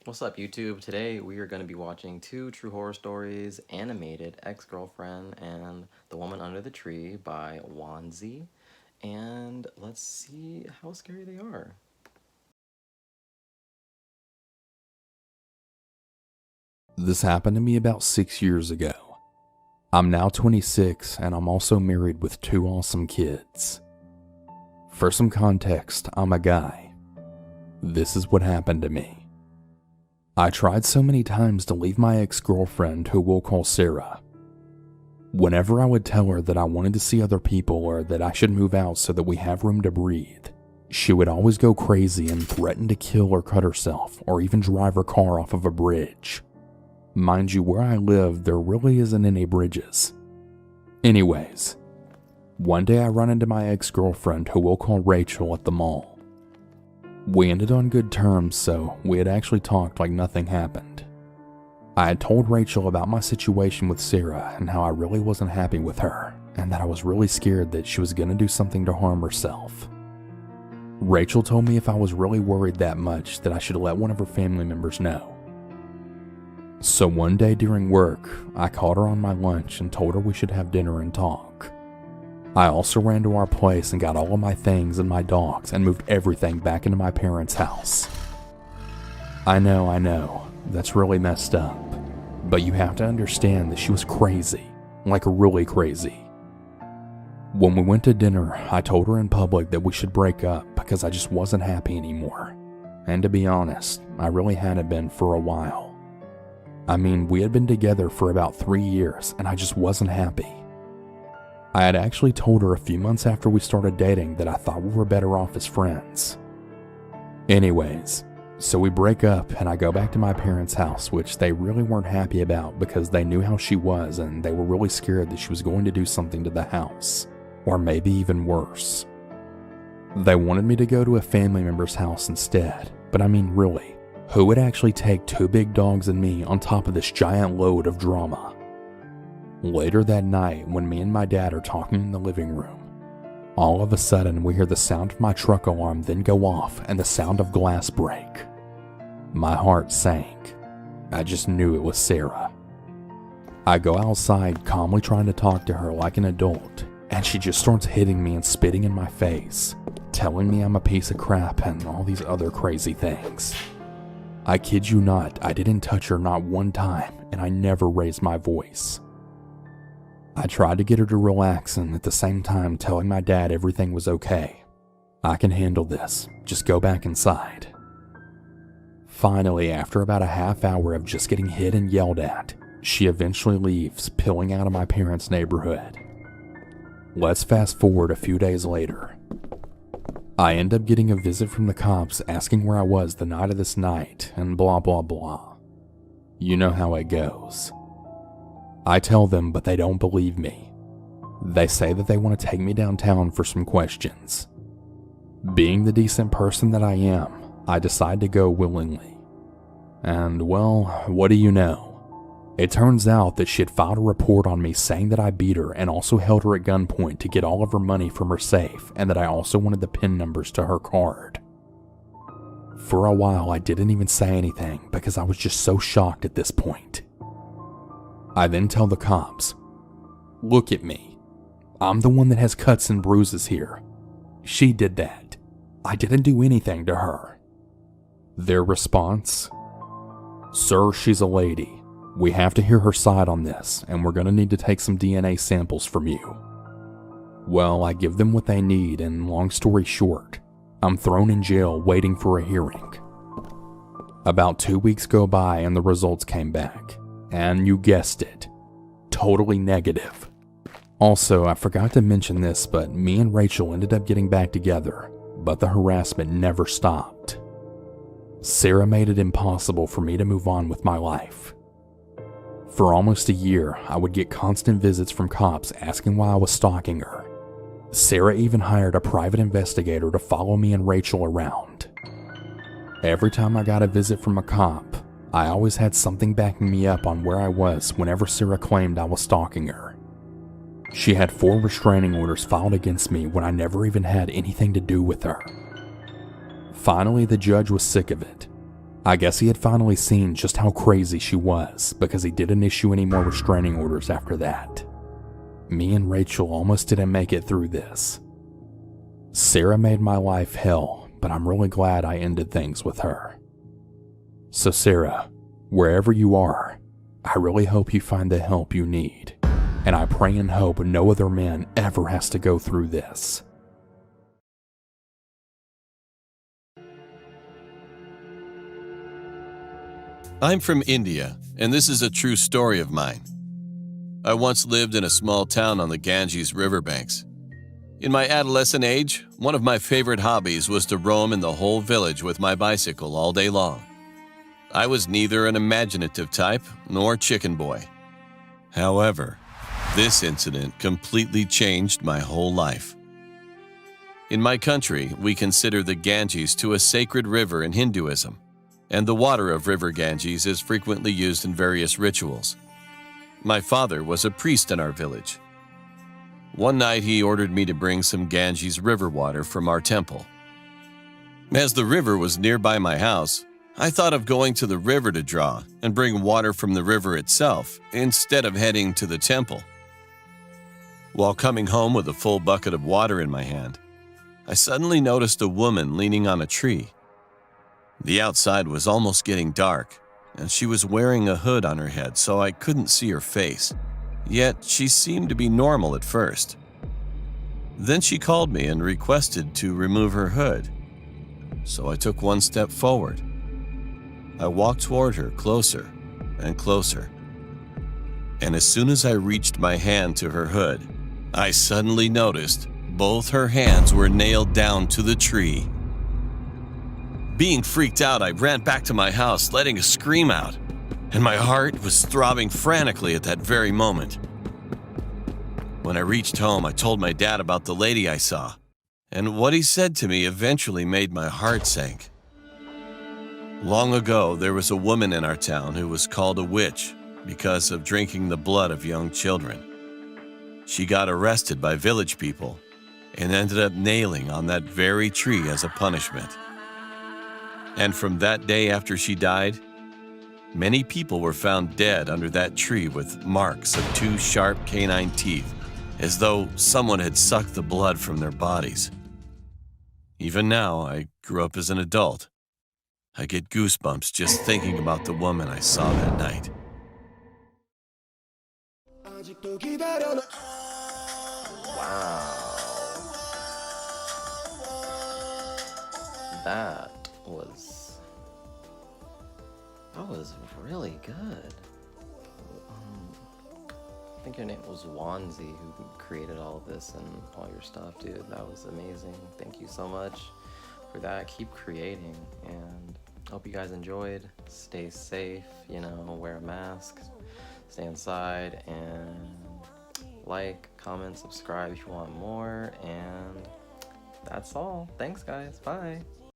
What's up, YouTube? Today we are going to be watching two true horror stories, Animated Ex-Girlfriend and The Woman Under the Tree by Wansee. And let's see how scary they are. This happened to me about 6 years ago. I'm now 26 and I'm also married with 2 awesome kids. For some context, I'm a guy. This is what happened to me. I tried so many times to leave my ex-girlfriend, who we'll call Sarah. Whenever I would tell her that I wanted to see other people or that I should move out so that we have room to breathe, she would always go crazy and threaten to kill or cut herself or even drive her car off of a bridge. Mind you, where I live, there really isn't any bridges. Anyways, one day I run into my ex-girlfriend, who we'll call Rachel, at the mall. We ended on good terms, so we had actually talked like nothing happened. I had told Rachel about my situation with Sarah and how I really wasn't happy with her, and that I was really scared that she was gonna do something to harm herself. Rachel told me if I was really worried that much that I should let one of her family members know. So one day during work, I called her on my lunch and told her we should have dinner and talk. I also ran to our place and got all of my things and my dogs and moved everything back into my parents' house. I know, that's really messed up, but you have to understand that she was crazy, like really crazy. When we went to dinner, I told her in public that we should break up because I just wasn't happy anymore. And to be honest, I really hadn't been for a while. I mean, we had been together for about 3 years and I just wasn't happy. I had actually told her a few months after we started dating that I thought we were better off as friends. Anyways, so we break up and I go back to my parents' house, which they really weren't happy about because they knew how she was and they were really scared that she was going to do something to the house, or maybe even worse. They wanted me to go to a family member's house instead, but I mean really, who would actually take 2 big dogs and me on top of this giant load of drama? Later that night, when me and my dad are talking in the living room, all of a sudden we hear the sound of my truck alarm then go off and the sound of glass break. My heart sank. I just knew it was Sarah. I go outside, calmly trying to talk to her like an adult, and she just starts hitting me and spitting in my face, telling me I'm a piece of crap and all these other crazy things. I kid you not, I didn't touch her not one time, and I never raised my voice. I tried to get her to relax and at the same time telling my dad everything was okay. I can handle this, just go back inside. Finally, after about a half hour of just getting hit and yelled at, she eventually leaves, peeling out of my parents' neighborhood. Let's fast forward a few days later. I end up getting a visit from the cops asking where I was the night of this night and blah blah blah. You know how it goes. I tell them, but they don't believe me. They say that they want to take me downtown for some questions. Being the decent person that I am, I decide to go willingly. And well, what do you know? It turns out that she had filed a report on me saying that I beat her and also held her at gunpoint to get all of her money from her safe, and that I also wanted the PIN numbers to her card. For a while, I didn't even say anything because I was just so shocked at this point. I then tell the cops, "Look at me. I'm the one that has cuts and bruises here. She did that. I didn't do anything to her." Their response, "Sir, she's a lady. We have to hear her side on this, and we're gonna need to take some DNA samples from you." Well, I give them what they need, and long story short, I'm thrown in jail waiting for a hearing. About 2 weeks go by and the results came back. And you guessed it, totally negative. Also, I forgot to mention this, but me and Rachel ended up getting back together, but the harassment never stopped. Sarah made it impossible for me to move on with my life. For almost a year, I would get constant visits from cops asking why I was stalking her. Sarah even hired a private investigator to follow me and Rachel around. Every time I got a visit from a cop, I always had something backing me up on where I was whenever Sarah claimed I was stalking her. She had 4 restraining orders filed against me when I never even had anything to do with her. Finally, the judge was sick of it. I guess he had finally seen just how crazy she was because he didn't issue any more restraining orders after that. Me and Rachel almost didn't make it through this. Sarah made my life hell, but I'm really glad I ended things with her. So Sarah, wherever you are, I really hope you find the help you need, and I pray and hope no other man ever has to go through this. I'm from India, and this is a true story of mine. I once lived in a small town on the Ganges riverbanks. In my adolescent age, one of my favorite hobbies was to roam in the whole village with my bicycle all day long. I was neither an imaginative type nor chicken boy. However, this incident completely changed my whole life. In my country, we consider the Ganges to a sacred river in Hinduism, and the water of River Ganges is frequently used in various rituals. My father was a priest in our village. One night he ordered me to bring some Ganges river water from our temple. As the river was nearby my house, I thought of going to the river to draw and bring water from the river itself instead of heading to the temple. While coming home with a full bucket of water in my hand, I suddenly noticed a woman leaning on a tree. The outside was almost getting dark, and she was wearing a hood on her head, so I couldn't see her face. Yet she seemed to be normal at first. Then she called me and requested to remove her hood. So I took one step forward. I walked toward her closer and closer. And as soon as I reached my hand to her hood, I suddenly noticed both her hands were nailed down to the tree. Being freaked out, I ran back to my house, letting a scream out, and my heart was throbbing frantically at that very moment. When I reached home, I told my dad about the lady I saw, and what he said to me eventually made my heart sink. Long ago, there was a woman in our town who was called a witch because of drinking the blood of young children. She got arrested by village people and ended up nailing on that very tree as a punishment. And from that day after she died, many people were found dead under that tree with marks of 2 sharp canine teeth, as though someone had sucked the blood from their bodies. Even now, I grew up as an adult. I get goosebumps just thinking about the woman I saw that night. Wow. That was really good. I think your name was Wansee, who created all of this and all your stuff, dude. That was amazing. Thank you so much for that. Keep creating, and hope you guys enjoyed. Stay safe, wear a mask, stay inside, and like, comment, subscribe if you want more, and that's all. Thanks, guys. Bye.